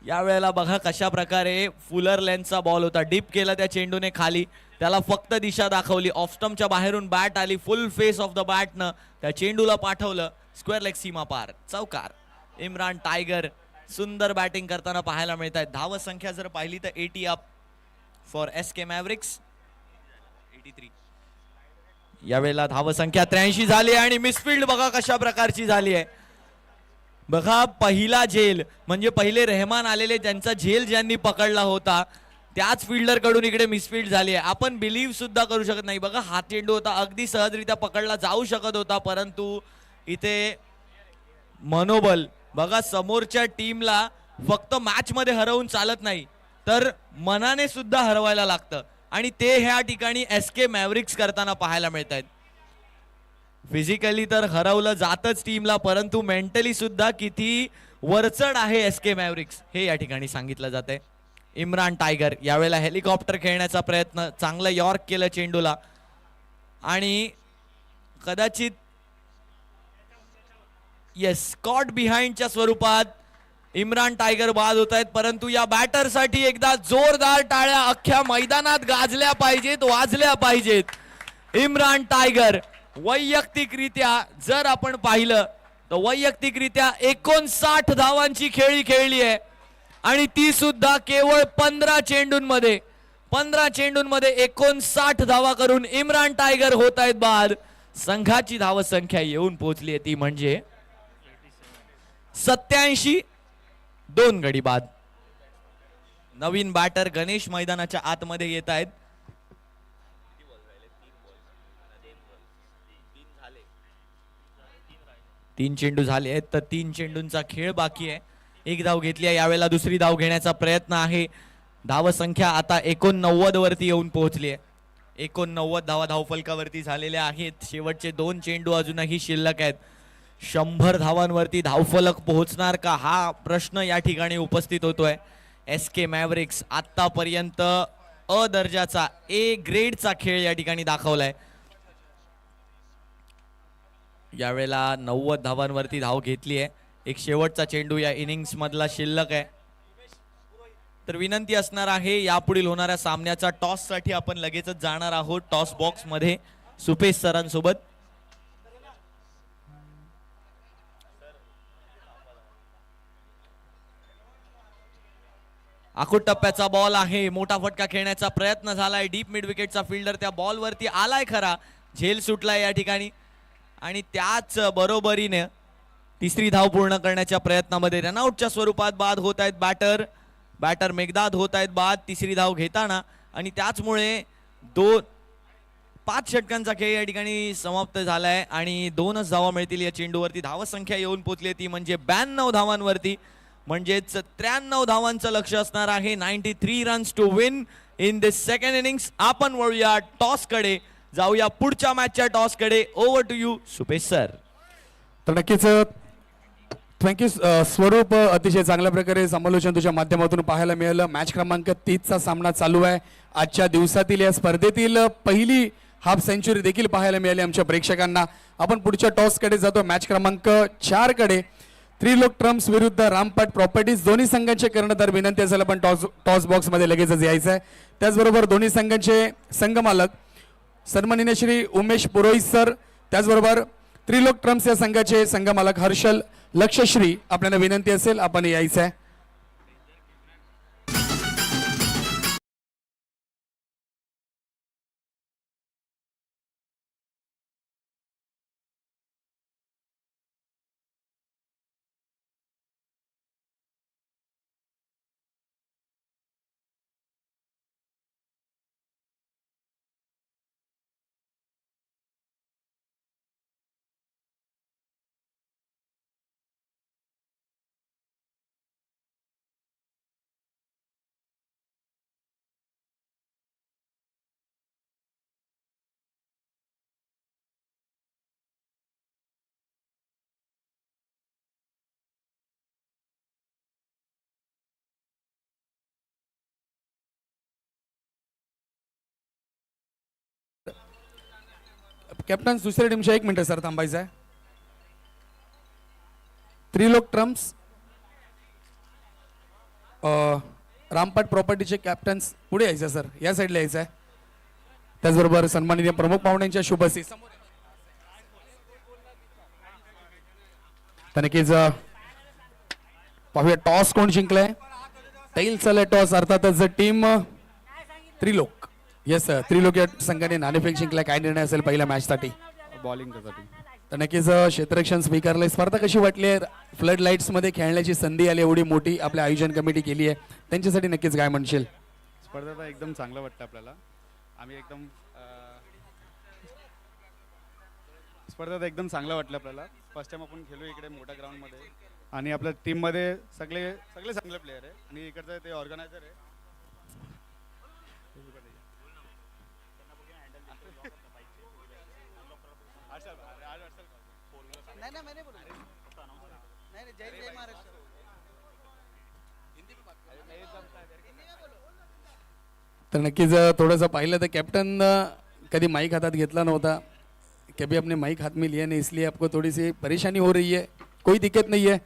A: यावेळेला बघा कशा प्रकारे फुलरलँडचा बॉल होता. डीप केला त्या चेंडूने खाली, त्याला फक्त दिशा दाखवली. ऑफ स्टंपच्या बाहेरून बॅट आली. फुल फेस ऑफ द बॅटनं त्या चेंडूला पाठवलं स्क्वेअर लेग सीमा पार. चौकार. इम्रान टायगर सुंदर बॅटिंग करताना पाहायला मिळत आहेत. धावसंख्या जर पाहिली तर 80 अप फॉर SK मॅव्रिक्स. 83. यावेळेला धावसंख्या 83 झाली आणि मिसफिल्ड बघा कशा प्रकारची झाली आहे. बघा पहिला झेल म्हणजे पहिले रेहमान आलेले, त्यांचा झेल ज्यांनी पकडला होता त्याच फिल्डर कडून इकडे मिसफिल्ड झाली आहे. आपण बिलीव्ह सुद्धा करू शकत नाही. बघा हा चेंडू होता, अगदी सहजरित्या पकडला जाऊ शकत होता, परंतु इथे मनोबल बघा. समोरच्या टीमला फक्त मॅच मध्ये हरवून चालत नाही, तर मनाने सुद्धा हरवायला लागतं आणि ते ह्या ठिकाणी SK मॅव्रिक्स करताना पाहायला मिळत आहेत. फिजिकली तर हरवलं जातच टीमला, परंतु मेंटली सुद्धा किती वरचढ आहे SK मॅव्हरिक्स हे या ठिकाणी सांगितलं जात आहे. इम्रान टायगर यावेळेला हेलिकॉप्टर खेळण्याचा प्रयत्न, चांगलं यॉर्क केलं चेंडूला आणि कदाचित येस कॉट बिहाइंडच्या स्वरूपात इम्रान टायगर बाद होत आहेत. परंतु या बॅटरसाठी एकदा जोरदार टाळ्या अख्ख्या मैदानात गाजल्या पाहिजेत, वाजल्या पाहिजेत. इम्रान टायगर वैयक्तिकरित्या जर आपण पाहिलं तर वैयक्तिकरित्या 59 धावांची खेळी खेळली आहे आणि ती सुद्धा केवळ 15 चेंडूंमध्ये. 15 चेंडूंमध्ये 59 धावा करून इम्रान टायगर होत आहेत बाद. संघाची धावसंख्या येऊन पोहोचली आहे ती म्हणजे 87, 2 गडी बाद. नवीन बॅटर गणेश मैदानाच्या आतमध्ये येत आहेत. 3 चेंडू झाले आहेत तर 3 चेंडूंचा खेळ बाकी आहे. एक धाव घेतली आहे, यावेळेला दुसरी धाव घेण्याचा प्रयत्न आहे. धावसंख्या आता 89 वरती येऊन पोहोचली आहे. 89 धावा धावफलकावरती झालेल्या आहेत. शेवटचे 2 चेंडू अजूनही शिल्लक आहेत. 100 धावांवरती धावफलक पोहोचणार का हा प्रश्न या ठिकाणी उपस्थित होतोय. SK मॅव्हरिक्स आतापर्यंत अ दर्जाचा A ग्रेडचा खेळ या ठिकाणी दाखवलाय. यावेळेला 90 धावांवरती धाव घेतली आहे. एक शेवटचा चेंडू या इनिंग्स मधला शिल्लक आहे. तर विनंती असणार आहे यापुढील होणाऱ्या सामन्याचा टॉस साठी आपण लगेचच जाणार आहोत टॉस बॉक्स मध्ये सुपेश सरांसोबत. आखूड टप्प्याचा बॉल आहे. मोठा फटका खेळण्याचा प्रयत्न झालाय. डीप मिड विकेटचा फिल्डर त्या बॉल वरती आलाय खरा, झेल सुटलाय या ठिकाणी आणि त्याच बरोबरीने तिसरी धाव पूर्ण करण्याच्या प्रयत्नामध्ये रनआउटच्या स्वरूपात बाद होत आहेत बॅटर मेघदाद होत आहेत बाद तिसरी धाव घेताना आणि त्याचमुळे 5 षटकांचा खेळ या ठिकाणी समाप्त झालाय आणि 2च धावा मिळतील या चेंडूवरती. धावसंख्या येऊन पोहोचली ती म्हणजे 92 धावांवरती, म्हणजेच 93 धावांचं लक्ष असणार आहे. 93 runs to win in this second innings. आपण वळूया टॉस कडे, जाऊया पुढच्या मॅचच्या टॉस कडे. Over to you Supesh sir.
D: तर नक्कीच थँक्यू स्वरूप, अतिशय चांगल्या प्रकारे समालोचन तुझ्या माध्यमातून पाहायला मिळालं. मॅच क्रमांक 30 चा सामना चालू आहे. आजच्या दिवसातील या स्पर्धेतील पहिली हाफ सेंचुरी देखील पाहायला मिळाली आमच्या प्रेक्षकांना. आपण पुढच्या टॉस कडे जातो. मॅच क्रमांक 4 कडे त्रिलोक ट्रम्प्स विरुद्ध रामपाट प्रॉपर्टीज. दोन्ही संघांचे कर्णधार विनंती असेल आपण टॉस बॉक्स मध्ये लगेचच यायचं आहे. त्याचबरोबर दोन्ही संघांचे संघमालक सन्माननीय श्री उमेश पुरोहित सर, त्याचबरोबर त्रिलोक ट्रम्प्स या संघाचे संघमालक हर्षल लक्षश्री, आपल्याला विनंती असेल आपण यायचं आहे. कॅप्टन दुसऱ्या टीमच्या 1 मिनिट सर थांबायचं आहे. त्रिलोक ट्रम्प्स रामपाट प्रॉपर्टीचे कॅप्टन्स पुढे यायचं सर, या साईडला यायचं आहे. त्याचबरोबर सन्माननीय प्रमुख पाहुण्यांच्या शुभसी नक्कीच पाहूया टॉस कोण जिंकलाय. टेल चालय टॉस, अर्थातच team Trilok. Yes sir, Trilok या संघाने नाणेफेक जिंकलाय. काय निर्णय असेल पहिल्या मॅच साठी?
E: बॉलिंग साठी.
D: तर नक्कीच क्षेत्ररक्षण स्वीकारलंय. स्पर्धा कशी वाटली? फ्लड लाईट्स मध्ये खेळण्याची संधी आली, एवढी मोठी आपल्या आयोजन कमिटी केली आहे, त्यांच्यासाठी नक्कीच काय म्हणशील?
E: स्पर्धा एकदम चांगलं वाटतं आपल्याला. आम्ही एकदम स्पर्धा एकदम चांगलं वाटलं आपल्याला. फर्स्ट टाइम आपण खेळलो इकडे मोठ्या ग्राउंड मध्ये आणि आपल्या टीम मध्ये सगळे चांगले प्लेयर आहे आणि इकडचं ते ऑर्गनायझर आहे.
F: नहीं नहीं मैंने बोला नहीं नहीं जय जय महाराष्ट्र
D: तर नक्कीच थोडंसं पाहिलं तर कॅप्टन कभी माइक हाथ घेतला नव्हता, कभी अपने माइक हाथ में लिया नहीं, इसलिए आपको थोड़ी सी परेशानी हो रही है। कोई दिक्कत नहीं है,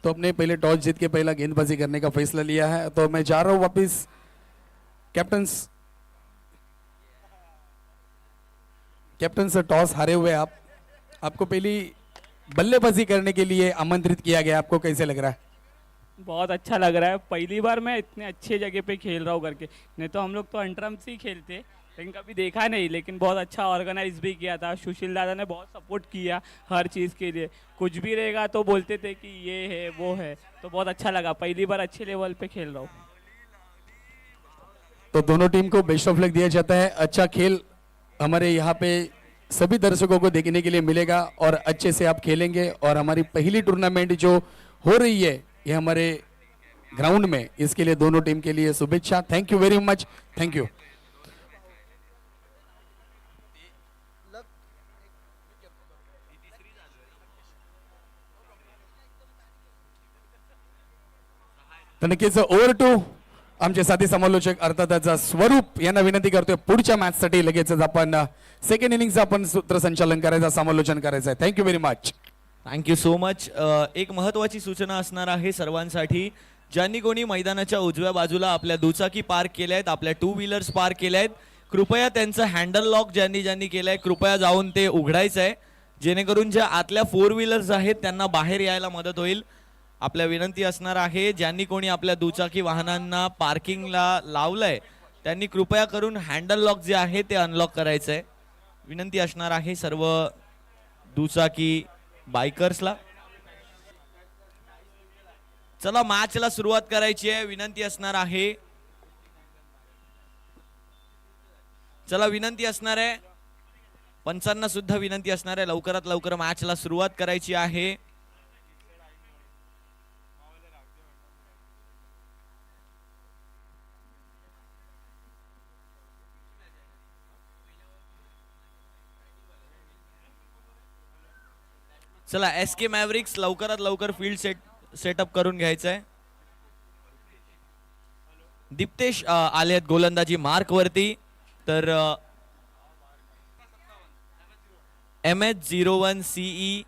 D: तो अपने पहले टॉस जीत के पहला गेंदबाजी करने का फैसला लिया है। तो मैं जा रहा हूँ वापिस कैप्टन से टॉस हारे हुए आपको पहली बल्लेबाजी करने के लिए आमंत्रित किया गया, आपको कैसे लग रहा है?
F: बहुत अच्छा लग रहा है, पहली बार मैं इतने अच्छे जगह पे खेल रहा हूँ करके। नहीं तो हम लोग तो अंतरम्स ही खेलते, लेकिन कभी देखा नहीं। लेकिन बहुत अच्छा ऑर्गेनाइज भी किया था, सुशील दादा ने बहुत सपोर्ट किया हर चीज़ के लिए। कुछ भी रहेगा तो बोलते थे कि ये है वो है, तो बहुत अच्छा लगा, पहली बार अच्छे लेवल पे खेल रहा हूँ।
D: तो दोनों टीम को बेस्ट ऑफ लक दिया जाता है। अच्छा खेल हमारे यहाँ पे सभी दर्शकों को देखने के लिए मिलेगा और अच्छे से आप खेलेंगे। और हमारी पहली टूर्नामेंट जो हो रही है ये हमारे ग्राउंड में, इसके लिए दोनों टीम के लिए शुभेच्छा। Thank you very much, thank you. तर नक्कीच ओव्हर टू आमचे साथी समालोचक अर्थातच स्वरूप यांना विनंती करतोय पुढच्या मॅच साठी लगेचच आपण सेकंड इनिंगचं आपण सूत्रसंचालन करायचं, समालोचन करायचं आहे। Thank you very much,
A: thank you so much. एक महत्त्वाची सूचना असणार आहे सर्वांसाठी, ज्यांनी कोणी मैदानाच्या उजव्या बाजूला आपल्या दुचाकी पार्क केल्या आहेत, आपल्या टू व्हीलर्स पार्क केल्या आहेत, कृपया त्यांचं हँडल लॉक ज्यांनी केलंय कृपया जाऊन ते उघडायचं आहे, जेणेकरून ज्या आतल्या फोर व्हीलर्स आहेत त्यांना बाहेर यायला मदत होईल। आपल्या विनंती असणार आहे, ज्यांनी कोणी आपल्या दुचाकी वाहनांना पार्किंगला लावलंय त्यांनी कृपया करून हँडल लॉक जे आहे ते अनलॉक करायचं आहे। विनंती असणार आहे सर्व दुचाकी बायकर्सला। चला मॅचला सुरुवात करायची आहे, विनंती असणार आहे, चला विनंती असणार आहे, पंचांना सुद्धा विनंती असणार आहे, लवकरात लवकर मॅचला सुरुवात करायची आहे। चला एसके मॅव्हरिक्स लवकरात लवकर फील्ड सेटअप करून घ्यायचं आहे। दीप्तेश आले आहेत गोलंदाजी मार्क वरती, तर MH01 CE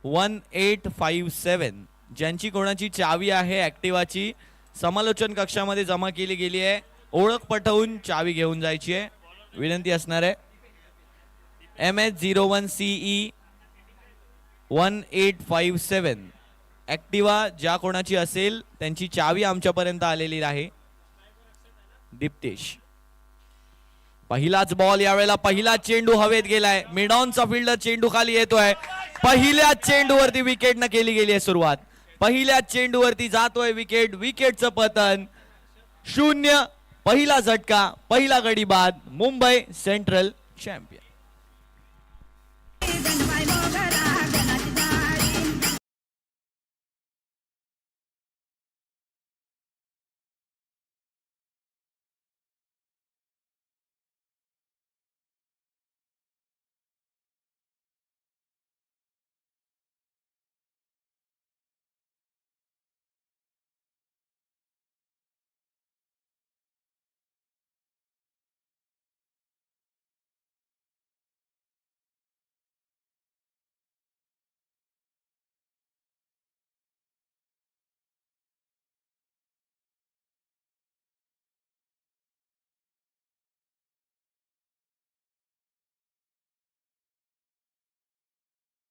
A: 1857 ज्यांची कोणाची चावी आहे ऍक्टिवाची समालोचन कक्षामध्ये जमा केली गेली आहे, ओळख पटवून चावी घेऊन जायची आहे। विनंती असणार आहे, MH01 CE 1857 ऍक्टिवा ज्या कोणाची असेल त्यांची चावी आमच्यापर्यंत आलेली आहे। दीप्तेश, पहिलाच बॉल यावेळेला, पहिला चेंडू हवेत गेलाय, मिड ऑनचा फिल्डर चेंडू खाली येतोय, पहिल्या चेंडूवरती विकेटनं केली गेली आहे सुरुवात, पहिल्या चेंडूवरती जातोय विकेट, विकेटचं पतन 0, पहिला झटका, पहिला गडी बाद, मुंबई सेंट्रल चॅम्पियन।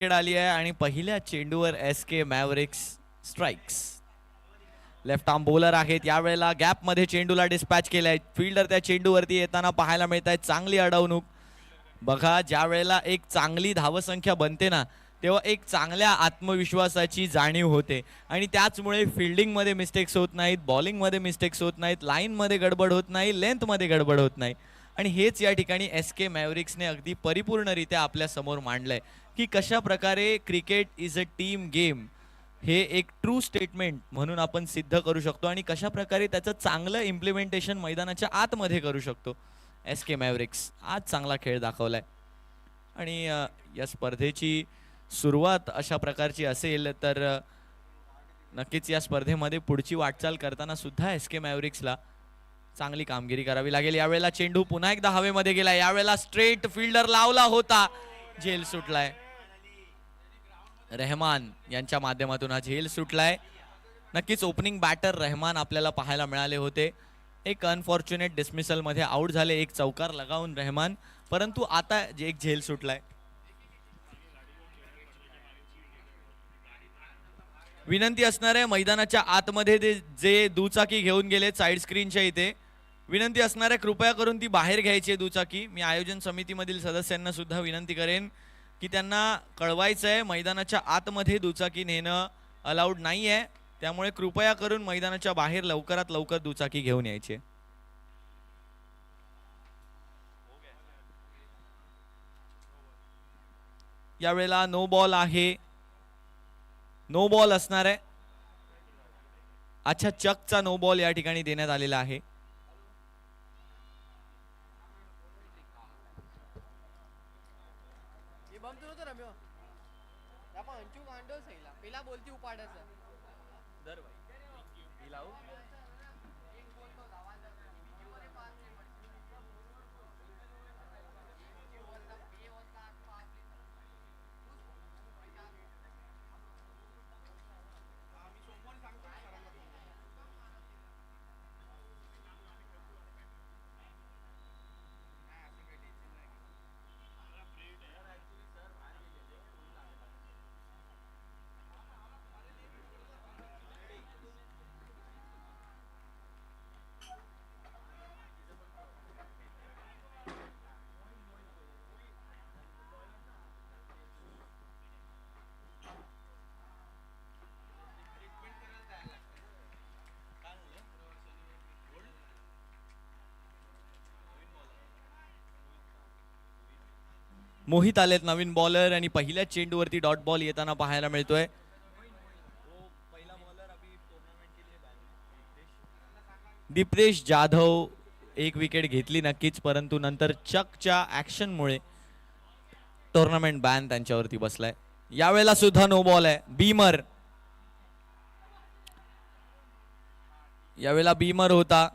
A: आली आहे आणि पहिल्या चेंडूवर SK Mavericks strikes. Left arm bowler आहेत, यावेळेला गॅप मध्ये चेंडूला डिस्पॅच केलाय, फिल्डर त्या चेंडूवरती येताना पाहायला मिळत आहे, चांगली अडवणूक। बघा ज्या वेळेला एक चांगली धावसंख्या बनते ना तेव्हा एक चांगल्या आत्मविश्वासाची जाणीव होते आणि त्याचमुळे फिल्डिंग मध्ये मिस्टेक्स होत नाहीत, बॉलिंग मध्ये मिस्टेक्स होत नाहीत, लाईन मध्ये गडबड होत नाही, लेंथ मध्ये गडबड होत नाही। आणि हेच या ठिकाणी एसके मॅव्हरिक्सने अगदी परिपूर्णरित्या आपल्या समोर मांडलंय की कशा प्रकारे cricket is a team game हे एक ट्रू स्टेटमेंट म्हणून आपण सिद्ध करू शकतो आणि कशा प्रकारे त्याचं चांगलं इम्प्लिमेंटेशन मैदानाच्या आतमध्ये करू शकतो। एसके मॅव्हरिक्स आज चांगला खेळ दाखवलाय आणि या स्पर्धेची सुरुवात अशा प्रकारची असेल तर नक्कीच या स्पर्धेमध्ये पुढची वाटचाल करताना सुद्धा एसके मॅव्हरिक्सला चांगली कामगिरी करावी लागेल. यावेळेला चेंडू पुन्हा एकदा हवेमध्ये गेला. यावेळेला स्ट्रेट फिल्डर लावला होता, झेल सुटलाय. रहमान यांच्या माध्यमातून हा झेल सुटलाय. नक्कीच ओपनिंग बॅटर रहमान आपल्याला पाहायला मिळाले होते. एक अनफॉर्च्युनेट डिसमिसल मध्ये आउट झाले, एक चौकार लगावून रहमान, परंतु आता जे एक झेल सुटलाय. विनंती असणार आहे मैदानाच्या आतमध्ये ते जे दुचाकी घेऊन गेले साईड स्क्रीनच्या इथे, विनंती असणार आहे कृपया करून ती बाहेर घ्यायची आहे दुचाकी. मी आयोजन समितीमधील सदस्यांना सुद्धा विनंती करेन की त्यांना कळवायचं आहे मैदानाच्या आतमध्ये दुचाकी नेणं अलाउड नाही आहे, त्यामुळे कृपया करून मैदानाच्या बाहेर लवकरात लवकर दुचाकी घेऊन यायची. यावेळेला नो बॉल आहे, नो बॉल असणार आहे. अच्छा, चकचा नो बॉल या ठिकाणी देण्यात आलेला आहे. मोहित आलेत नवीन बॉलर आणि पहिल्या चेंडूवरती डॉट बॉल येताना पाहायला मिळतोय. दीप्तेश जाधव एक विकेट घेतली नक्कीच, परंतु नंतर चकच्या ऍक्शनमुळे टुर्नामेंट बॅन त्यांच्यावरती बसलाय. यावेळेला सुद्धा नो बॉल आहे. बीमर यावेळेला बीमर होता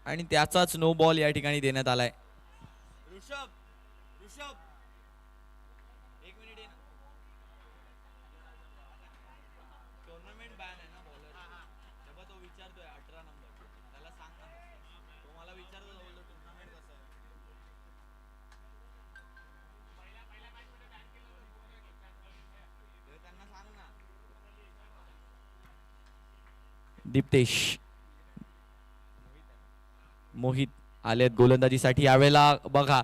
A: आणि त्याचाच नो बॉल या ठिकाणी देण्यात आलाय. ऋषभ ऋषभ एक मिनिट ये ना. टुर्नामेंट बॅन आहे ना बॉलर, तेव्हा तो विचारतोय 18 नंबर, त्याला सांग ना. तो मला विचारतो टुर्नामेंट कसं आहे. त्यांना सांग ना. दीप्तेश मोहित आलेत गोलंदाजीसाठी. यावेळेला बघा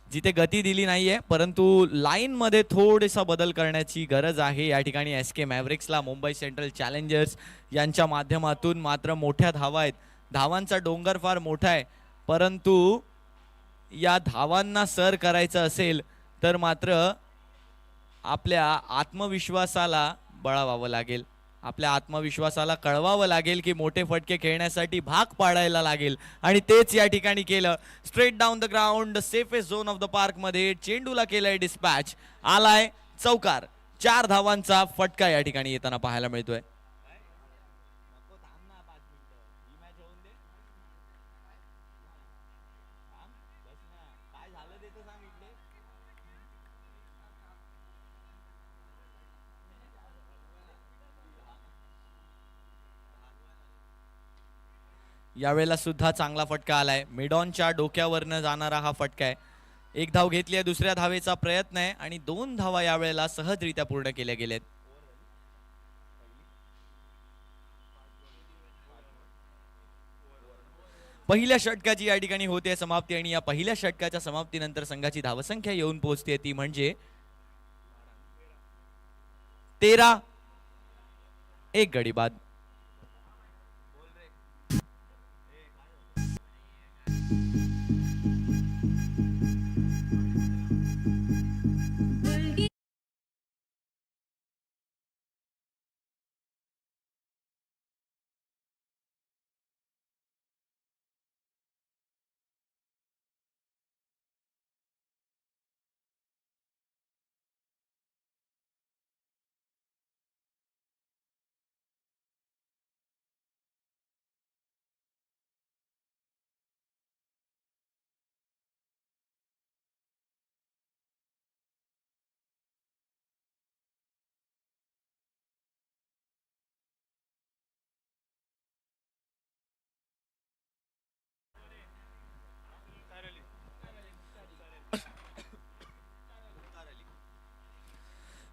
A: जिथे गती दिली नाहीये, परंतु लाईन मध्ये थोडासा बदल करण्याची गरज आहे या ठिकाणी. SK मॅव्रिक्सला मुंबई सेंट्रल चॅलेंजर्स यांच्या माध्यमातून मात्र मोठ्या धावा आहेत. धावांचा डोंगर फार मोठा आहे, परंतु या धावांना सर करायचं असेल तर मात्र आपल्या आत्मविश्वासाला बळावावं लागेल. आपल्या आत्मविश्वासाला कळवावं लागेल की मोठे फटके खेळण्यासाठी भाग पाडायला लागेल, आणि तेच या ठिकाणी केलं. Straight down the ground, safest zone of the park मध्ये चेंडूला केलंय डिस्पॅच. आलाय चौकार. 4 धावांचा फटका या ठिकाणी येताना पाहायला मिळतोय. यावेळेला सुद्धा चांगला फटका आलाय. मिडॉनच्या डोक्यावरनं जाणारा हा फटका आहे. एक धाव घेतली आहे, दुसऱ्या धावेचा प्रयत्न आहे आणि 2 धावा यावेळेला सहजरित्या पूर्ण केल्या गेलेत. पहिल्या षटकाची या ठिकाणी होते समाप्ती, आणि या पहिल्या षटकाच्या समाप्तीनंतर संघाची धावसंख्या येऊन पोहोचते ती म्हणजे 13. एक गडी बाद.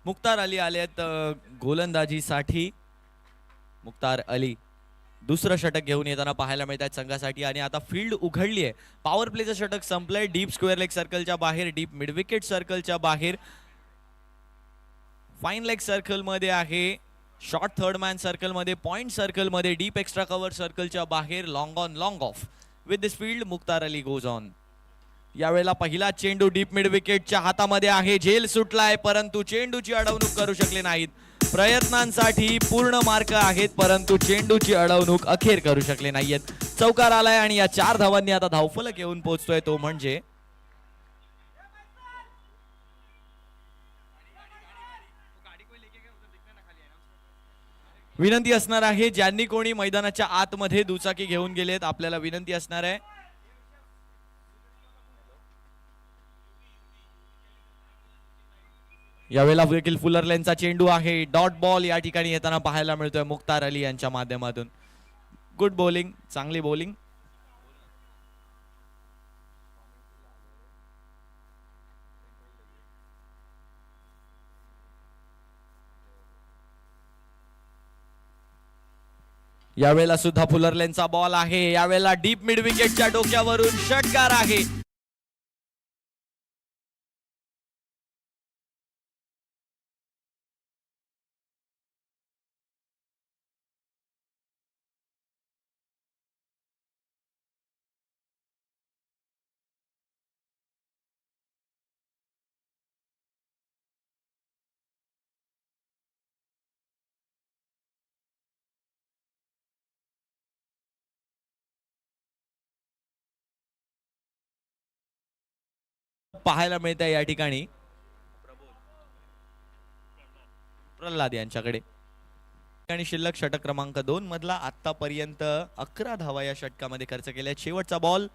A: मुख्तार अली आले आहेत गोलंदाजीसाठी. मुख्तार अली दुसरं षटक घेऊन येताना पाहायला मिळत आहेत संघासाठी. आणि आता फील्ड उघडली आहे. पॉवर प्लेचं षटक संपलंय. डीप स्क्वेअर लेग सर्कलच्या बाहेर, डीप मिड विकेट सर्कलच्या बाहेर, फाईन लेग सर्कल मध्ये आहे, शॉर्ट थर्ड मॅन सर्कल मध्ये, पॉइंट सर्कल मध्ये, डीप एक्स्ट्रा कव्हर सर्कलच्या बाहेर, long on long of. With this field Mukhtar Ali goes on. यावेळेला पहिला चेंडू डीप मिड विकेटच्या हातामध्ये आहे. झेल सुटलाय परंतु चेंडूची अडवणूक करू शकले नाहीत. प्रयत्नांसाठी पूर्ण मार्क आहेत परंतु चेंडूची अडवणूक अखेर करू शकले नाहीयेत. चौकार आलाय आणि या 4 धावांनी आता धावफलक येऊन पोहोचतोय तो म्हणजे विनंती असणार आहे ज्यांनी कोणी मैदानाच्या आतमध्ये दुचाकी घेऊन गेलेत आपल्याला विनंती असणार आहे. यावेळेला देखील फुलर लेनचा चेंडू आहे. डॉट बॉल या ठिकाणी येताना पाहायला मिळतोय मुख्तार अली यांच्या माध्यमातून. गुड बॉलिंग, चांगली बॉलिंग. यावेळेला सुद्धा फुलर लेनचा बॉल आहे. यावेळेला डीप मिड विकेटच्या डोक्यावरून षटकार आहे. पाहायला मिळत आहे या ठिकाणी प्रल्हाद यांच्याकडे. आणि शिल्लक षटक क्रमांक 2 मधला आतापर्यंत 11 धावा या षटकामध्ये खर्च केल्या. शेवटचा बॉल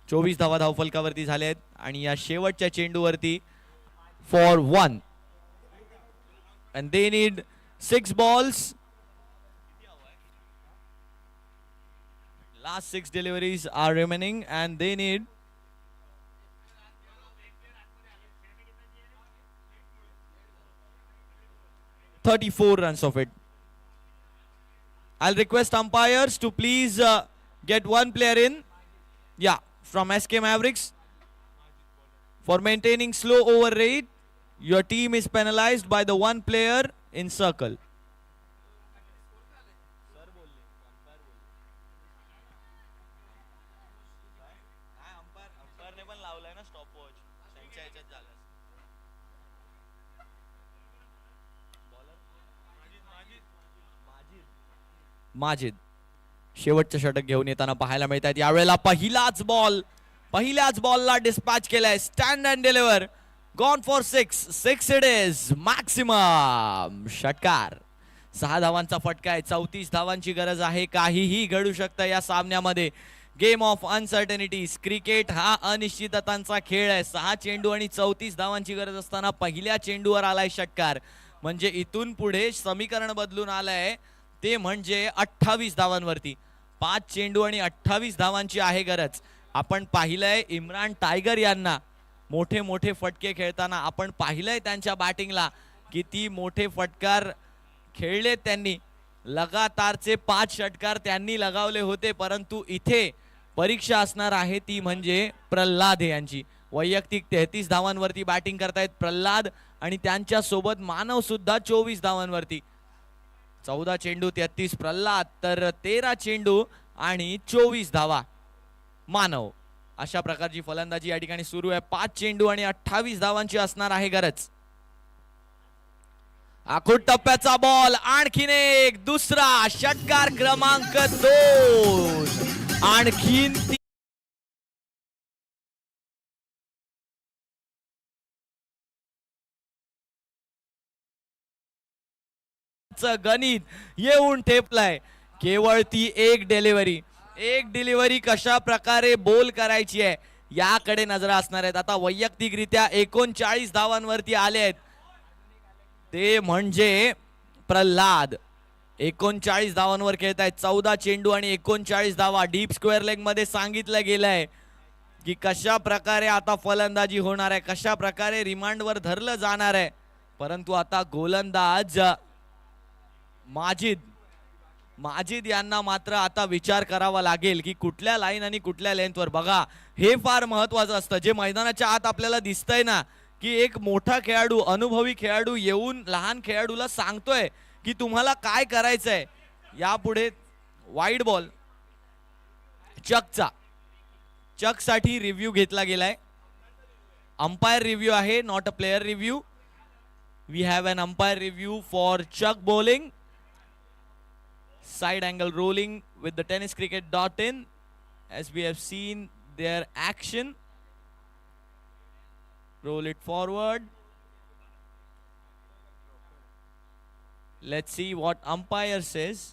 A: 24 धावा धावफलकावरती झाल्या आहेत आणि या शेवटच्या चेंडूवरती for 1 and they need 6 balls. Last 6 deliveries are remaining and they need 34 runs of it. I'll request umpires to please get one player in. Yeah, from SK Mavericks. For maintaining slow over rate, your team is penalized by the one player in circle. Majid शेवटचं षटक घेऊन येताना पाहायला मिळत आहेत. यावेळेला पहिल्याच बॉलला डिस्पॅच केलाय. Stand and deliver, gone for 6 it is. Maximum षटकार. 6 धावांचा फटका आहे. 34 धावांची गरज आहे. काहीही घडू शकतं या सामन्यामध्ये. Game of uncertainties. क्रिकेट हा अनिश्चिततांचा खेळ आहे. 6 चेंडू आणि 34 धावांची गरज असताना पहिल्या चेंडूवर आलाय षटकार. म्हणजे इथून पुढे समीकरण बदलून आलंय ते म्हणजे 28 धावांवरती. 5 चेंडू आणि 28 धावांची आहे गरज. आपण पाहिलंय इम्रान टायगर यांना मोठे मोठे फटके खेळताना. आपण पाहिलंय त्यांच्या बॅटिंगला किती मोठे फटकार खेळले त्यांनी. लगातारचे 5 षटकार त्यांनी लगावले होते. परंतु इथे परीक्षा असणार आहे ती म्हणजे प्रल्हाद यांची. वैयक्तिक 33 धावांवरती बॅटिंग करतायत प्रल्हाद आणि त्यांच्या सोबत मानव सुद्धा 24 धावांवरती. 14 चेंडू 33 प्रल्हाद तर 13 चेंडू आणि 24 धावा मानव. अशा प्रकारची फलंदाजी या ठिकाणी सुरू आहे. 5 चेंडू आणि 28 धावांची असणार आहे गरज. आखूड टप्प्याचा बॉल. आणखीन एक दुसरा षटकार क्रमांक 2. आणखीन गणित येऊन ठेपलाय. केवळ ती एक डिलिव्हरी कशा प्रकारे बोल करायची आहे याकडे नजर असणार आहेत. आता वैयक्तिकरित्या 39 धावांवरती आले आहेत ते म्हणजे प्रल्हाद. 39 धावांवर खेळत आहेत. 14 चेंडू आणि 39 धावा. डीप स्क्वेअर लेग मध्ये सांगितलं गेलंय की कशा प्रकारे आता फलंदाजी होणार आहे, कशा प्रकारे रिमांडवर धरलं जाणार आहे. परंतु आता गोलंदाज माजिद यांना मात्र आता विचार करावा लागेल की कुठल्या लाईन आणि कुठल्या लेंथवर. बघा, हे फार महत्वाचं असतं. जे मैदानाच्या आत आपल्याला दिसतंय ना, की एक मोठा खेळाडू, अनुभवी खेळाडू येऊन लहान खेळाडूला सांगतोय की तुम्हाला काय करायचंय. यापुढे वाईड बॉल चकसाठी रिव्ह्यू घेतला गेलाय. अंपायर रिव्ह्यू आहे, not a player review. We have an umpire review for chuck bowling. Side angle rolling with the tenniscricket.in as we have seen their action. Roll it forward. Let's see what umpire says.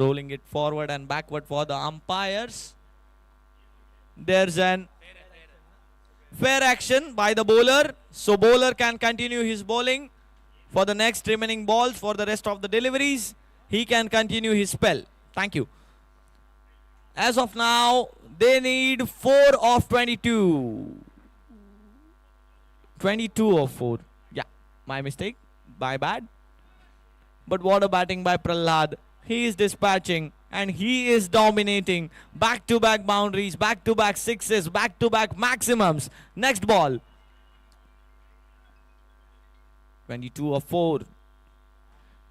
A: Rolling it forward and backward for the umpires. There's an fair action by the bowler, so bowler can continue his bowling for the next remaining balls. For the rest of the deliveries, he can continue his spell. Thank you. As of now, they need 4 of 22. 22 of 4. Yeah, my mistake. My bad. But what a batting by Prahlad. He is dispatching and he is dominating. Back-to-back boundaries, back-to-back sixes, back-to-back maximums. Next ball. 22 of 4.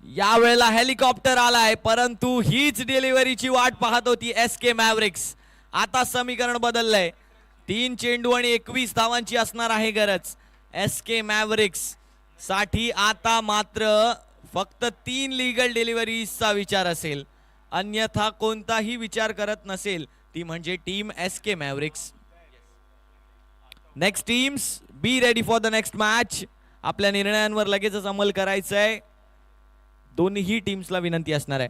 A: यावेळेला हेलिकॉप्टर आलाय, परंतु हीच डिलिव्हरीची वाट पाहत होती SK मॅव्रिक्स. आता समीकरण बदललंय. 3 चेंडू आणि 21 धावांची असणार आहे गरज SK मॅव्रिक्स साठी. आता मात्र फक्त 3 लीगल डिलिव्हरीजचा विचार असेल, अन्यथा कोणताही विचार करत नसेल ती म्हणजे team SK Mavericks. Next teams, be ready for the next match. आपल्या निर्णयांवर लगेचच अंमल करायचा आहे. दोन्ही टीम्सला विनंती असणार आहे.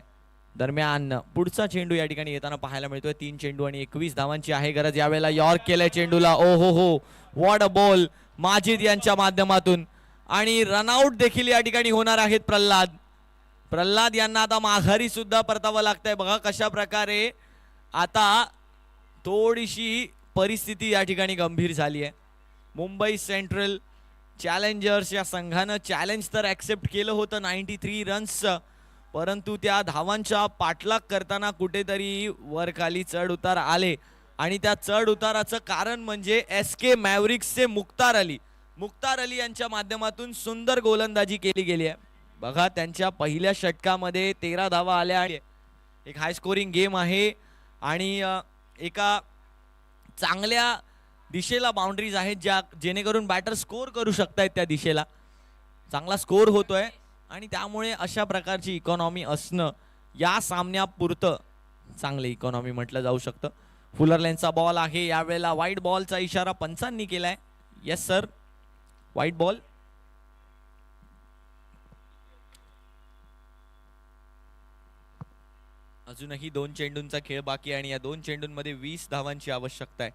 A: दरम्यान पुढचा चेंडू या ठिकाणी येताना पाहायला मिळतोय. 3 चेंडू आणि 21 धावांची आहे गरज. यावेळेला यॉर्क केलाय चेंडूला. ओ हो, व्हॉट अ बॉल माजिद यांच्या माध्यमातून. आणि रनआउट देखील या ठिकाणी होणार आहेत प्रल्हाद यांना आता माघारी सुद्धा परतावं लागतंय. बघा कशा प्रकारे आता थोडीशी परिस्थिती या ठिकाणी गंभीर झाली आहे. मुंबई सेंट्रल चॅलेंजर्स या संघानं चॅलेंज तर ऍक्सेप्ट केलं होतं 93 रन्सचं, परंतु त्या धावांच्या पाठलाग करताना कुठेतरी वर खाली चढ उतार आले. आणि त्या चढ उताराचं कारण म्हणजे SK मॅव्रिक्सचे मुख्तार अली यांच्या माध्यमातून सुंदर गोलंदाजी केली गेली आहे. बघा, त्यांच्या पहिल्या षटकामध्ये 13 धावा आल्या. एक हाय स्कोरिंग गेम आहे आणि एका चांगल्या दिशेला बाउंड्रीज आहेत ज्या जेणेकरून बॅटर स्कोर करू शकतायत. त्या दिशेला चांगला स्कोर होतोय आणि त्यामुळे अशा प्रकारची इकॉनॉमी असणं या सामन्यापुरतं चांगली इकॉनॉमी म्हटलं जाऊ शकतं. फुलर लेनचा बॉल आहे. यावेळेला व्हाईट बॉलचा इशारा पंचांनी केलाय. Yes sir, white ball. अजूनही 2 चेंडूंचा खेळ बाकी आणि या 2 चेंडूंमध्ये 20 धावांची आवश्यकता आहे.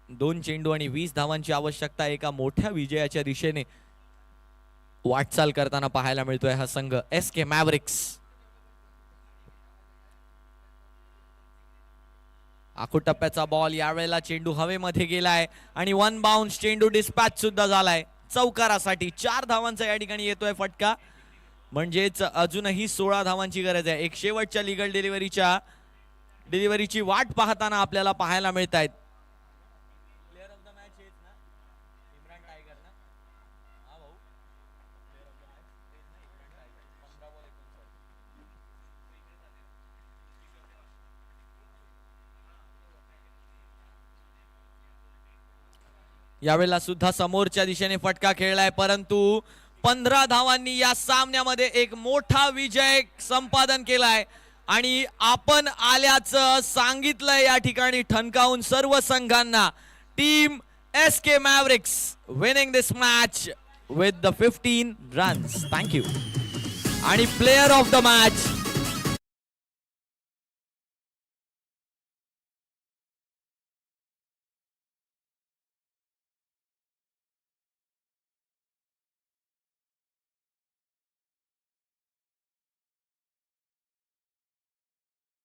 A: 2 चेंडू आणि 20 धावांची आवश्यकता एका मोठ्या विजयाच्या दिशेने वाटचाल करताना पाहायला मिळतोय हा संघ SK मॅव्रिक्स. आखूड टप्प्याचा बॉल. यावेळेला चेंडू हवेमध्ये गेलाय आणि 1 बाउन्स चेंडू डिस्पॅच सुद्धा झालाय चौकारासाठी. 4 धावांचा या ठिकाणी येतोय फटका. म्हणजेच अजूनही 16 धावांची गरज आहे. एक शेवटच्या लीगल डिलिव्हरीची वाट पाहताना आपल्याला पाहायला मिळत आहेत. प्लेअर ऑफ द मॅच हेच ना, इम्रान टायगर ना. हा भाऊ, प्लेअर ऑफ द मॅच हेच ना, इम्रान टायगर. 15 बॉल 59. यावेळेला सुद्धा समोरच्या दिशेने फटका खेळलाय, परंतु 15 धावांनी या सामन्यामध्ये एक मोठा विजय संपादन केलाय. आणि आपण आल्याचं सांगितलंय या ठिकाणी ठणकावून सर्व संघांना. Team SK Mavericks winning this match with the 15 runs. Thank you. आणि प्लेयर ऑफ द मॅच